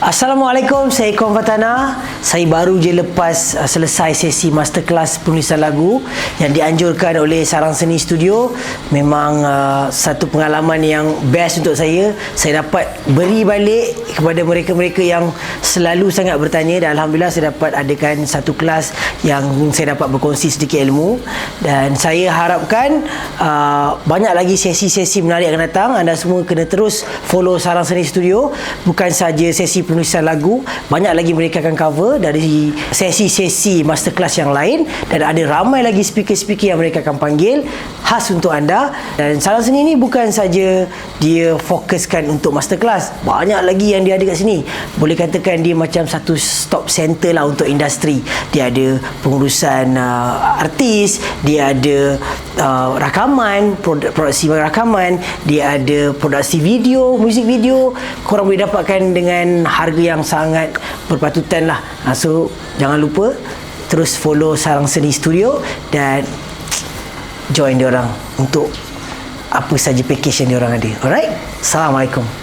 Assalamualaikum, saya Ikon Fatana. Saya baru je lepas selesai sesi masterclass penulisan lagu yang dianjurkan oleh Sarang Seni Studio. Memang satu pengalaman yang best untuk saya. Saya dapat beri balik kepada mereka-mereka yang selalu sangat bertanya, dan Alhamdulillah saya dapat adakan satu kelas yang saya dapat berkongsi sedikit ilmu, dan saya harapkan banyak lagi sesi-sesi menarik akan datang. Anda semua kena terus follow Sarang Seni Studio. Bukan saja sesi penulisan lagu, banyak lagi mereka akan cover dari sesi-sesi masterclass yang lain, dan ada ramai lagi speaker-speaker yang mereka akan panggil khas untuk anda. Dan Sarang Seni ini bukan saja dia fokuskan untuk masterclass, banyak lagi yang dia ada kat sini. Boleh katakan dia macam satu stop center lah untuk industri. Dia ada pengurusan artis, dia ada rakaman, produksi rakaman, dia ada produksi video, muzik video. Korang boleh dapatkan dengan harga yang sangat berpatutan lah. So jangan lupa terus follow Sarang Seni Studio dan join diorang untuk apa saja package yang diorang ada. Alright? Assalamualaikum.